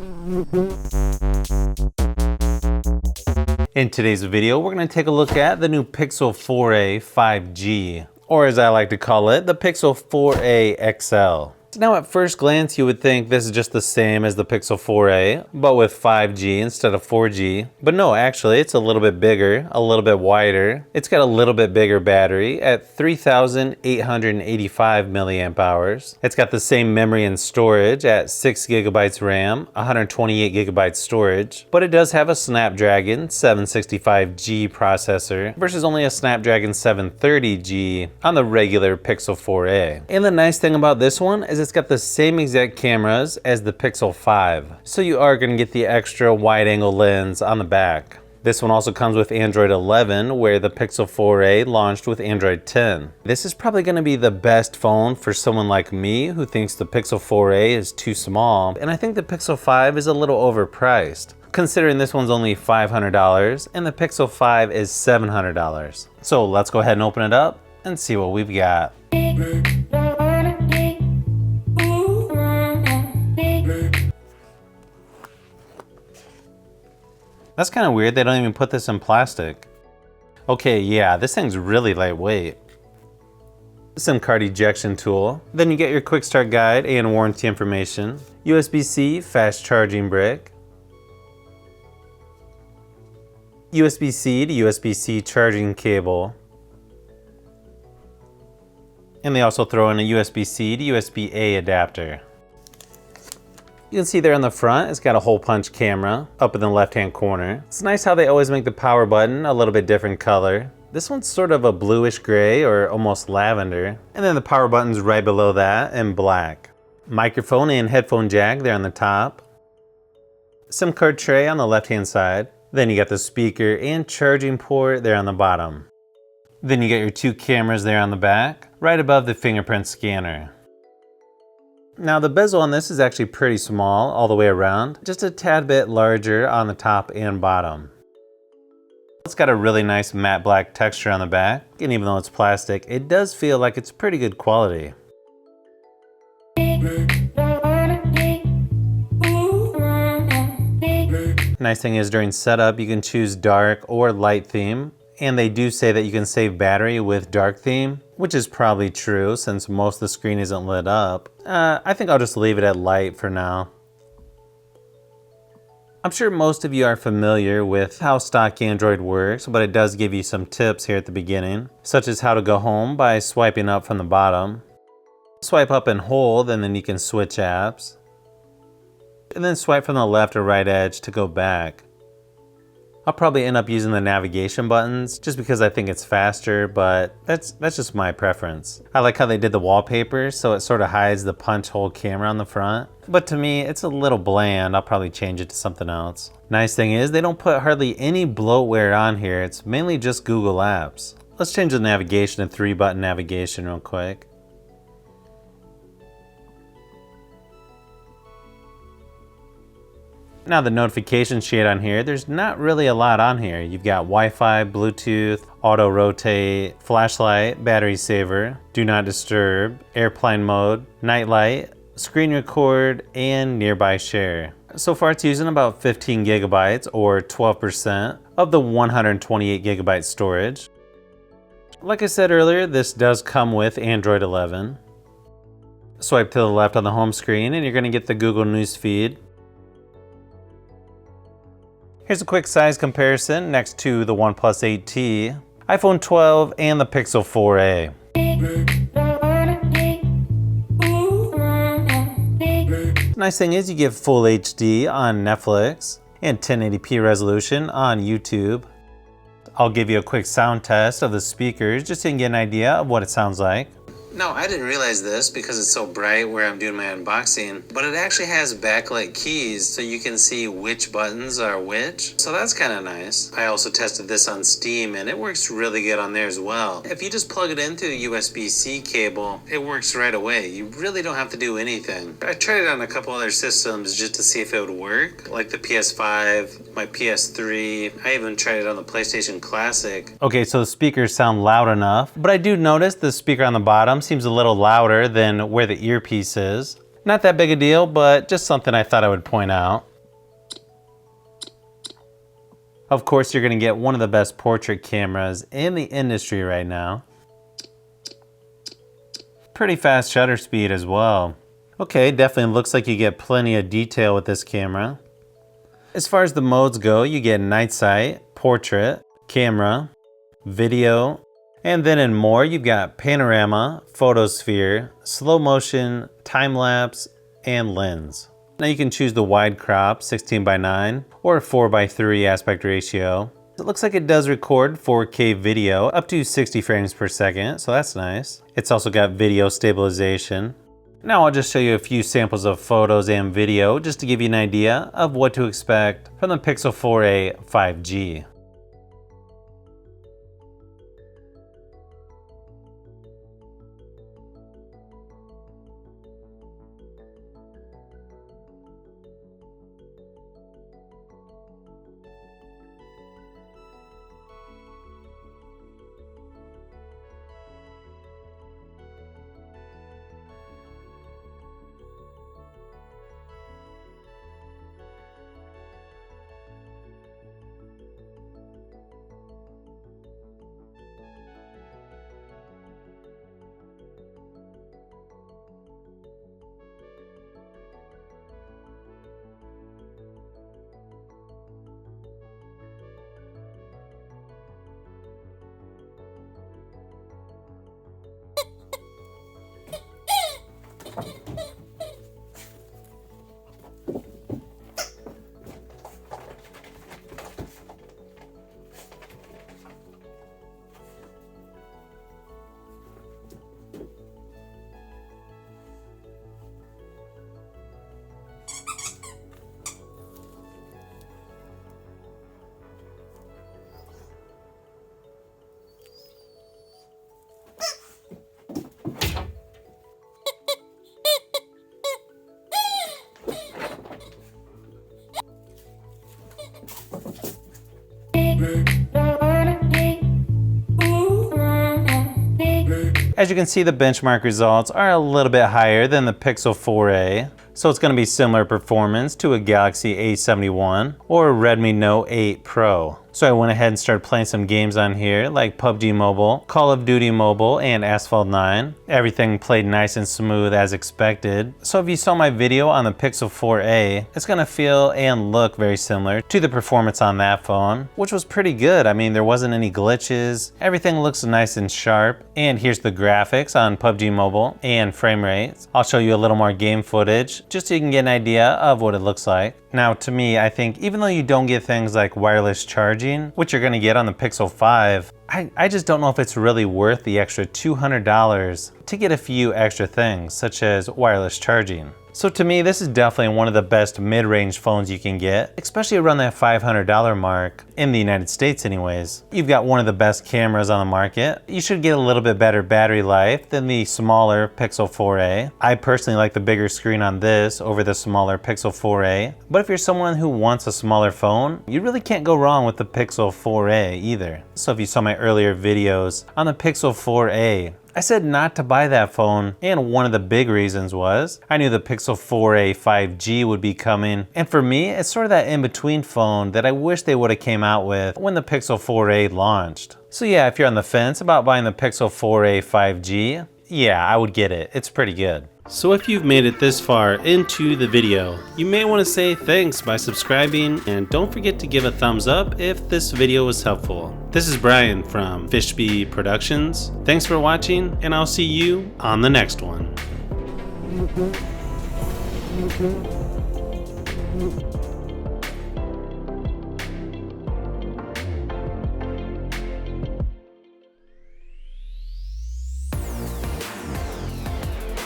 In today's video, we're going to take a look at the new Pixel 4a 5G, or as I like to call it, the Pixel 4a XL. Now at first glance, you would think this is just the same as the Pixel 4a, but with 5G instead of 4G. But no, actually, it's a little bit bigger, a little bit wider. It's got a little bit bigger battery at 3,885 milliamp hours. It's got the same memory and storage at 6 gigabytes RAM, 128 gigabytes storage, but it does have a Snapdragon 765G processor versus only a Snapdragon 730G on the regular Pixel 4a. And the nice thing about this one is it's got the same exact cameras as the Pixel 5. So you are going to get the extra wide angle lens on the back. This one also comes with Android 11, where the Pixel 4a launched with Android 10. This is probably going to be the best phone for someone like me who thinks the Pixel 4a is too small, and I think the Pixel 5 is a little overpriced, considering this one's only $500 and the Pixel 5 is $700. So let's go ahead and open it up and see what we've got. That's kind of weird, they don't even put this in plastic. Okay, yeah, this thing's really lightweight. SIM card ejection tool. Then you get your quick start guide and warranty information. USB-C fast charging brick. USB-C to USB-C charging cable. And they also throw in a USB-C to USB-A adapter. You can see there on the front, it's got a hole punch camera up in the left-hand corner. It's nice how they always make the power button a little bit different color. This one's sort of a bluish gray or almost lavender. And then the power button's right below that in black. Microphone and headphone jack there on the top. SIM card tray on the left-hand side. Then you got the speaker and charging port there on the bottom. Then you get your two cameras there on the back, right above the fingerprint scanner. Now the bezel on this is actually pretty small all the way around, just a tad bit larger on the top and bottom. It's got a really nice matte black texture on the back, and even though it's plastic, it does feel like it's pretty good quality. Nice thing is during setup you can choose dark or light theme, and they do say that you can save battery with dark theme, which is probably true since most of the screen isn't lit up. I think I'll just leave it at light for now. I'm sure most of you are familiar with how stock Android works, but it does give you some tips here at the beginning, such as how to go home by swiping up from the bottom. Swipe up and hold, and then you can switch apps. And then swipe from the left or right edge to go back. I'll probably end up using the navigation buttons just because I think it's faster, but that's just my preference. I like how they did the wallpaper so it sort of hides the punch hole camera on the front. But to me, it's a little bland. I'll probably change it to something else. Nice thing is they don't put hardly any bloatware on here. It's mainly just Google Apps. Let's change the navigation to 3-button navigation real quick. Now the notification sheet on here, there's not really a lot on here. You've got Wi-Fi, Bluetooth, auto rotate, flashlight, battery saver, do not disturb, airplane mode, night light, screen record, and nearby share. So far it's using about 15 gigabytes or 12% of the 128 gigabyte storage. Like I said earlier, this does come with Android 11. Swipe to the left on the home screen and you're going to get the Google News feed. Here's a quick size comparison next to the OnePlus 8T, iPhone 12, and the Pixel 4a. Nice thing is you get full HD on Netflix and 1080p resolution on YouTube. I'll give you a quick sound test of the speakers just so you can get an idea of what it sounds like. No, I didn't realize this because it's so bright where I'm doing my unboxing, but it actually has backlight keys so you can see which buttons are which. So that's kind of nice. I also tested this on Steam and it works really good on there as well. If you just plug it into a USB-C cable, it works right away. You really don't have to do anything. I tried it on a couple other systems just to see if it would work, like the PS5, my PS3. I even tried it on the PlayStation Classic. Okay, so the speakers sound loud enough, but I do notice the speaker on the bottom seems a little louder than where the earpiece is. Not that big a deal, but just something I thought I would point out. Of course, you're gonna get one of the best portrait cameras in the industry right now. Pretty fast shutter speed as well. Okay, definitely looks like you get plenty of detail with this camera. As far as the modes go, you get night sight, portrait, camera, video, and then in more, you've got panorama, photosphere, slow motion, time lapse, and lens. Now you can choose the wide crop, 16:9, or 4:3 aspect ratio. It looks like it does record 4K video up to 60 frames per second, so that's nice. It's also got video stabilization. Now I'll just show you a few samples of photos and video just to give you an idea of what to expect from the Pixel 4a 5G. As you can see, the benchmark results are a little bit higher than the Pixel 4a, so it's going to be similar performance to a Galaxy A71 or a Redmi Note 8 Pro. So I went ahead and started playing some games on here like PUBG Mobile, Call of Duty Mobile, and Asphalt 9. Everything played nice and smooth as expected. So if you saw my video on the Pixel 4a, it's gonna feel and look very similar to the performance on that phone, which was pretty good. I mean, there wasn't any glitches. Everything looks nice and sharp. And here's the graphics on PUBG Mobile and frame rates. I'll show you a little more game footage just so you can get an idea of what it looks like. Now, to me, I think even though you don't get things like wireless charging, which you're gonna get on the Pixel 5, I just don't know if it's really worth the extra $200 to get a few extra things, such as wireless charging. So to me, this is definitely one of the best mid-range phones you can get, especially around that $500 mark, in the United States anyways. You've got one of the best cameras on the market. You should get a little bit better battery life than the smaller Pixel 4a. I personally like the bigger screen on this over the smaller Pixel 4a. But if you're someone who wants a smaller phone, you really can't go wrong with the Pixel 4a either. So if you saw my earlier videos on the Pixel 4a, I said not to buy that phone, and one of the big reasons was I knew the Pixel 4a 5G would be coming, and for me, it's sort of that in-between phone that I wish they would have came out with when the Pixel 4a launched. So yeah, if you're on the fence about buying the Pixel 4a 5G, yeah, I would get it. It's pretty good. So if you've made it this far into the video, you may want to say thanks by subscribing, and don't forget to give a thumbs up if this video was helpful. This is Brian from Fishbee Productions. Thanks for watching, and I'll see you on the next one.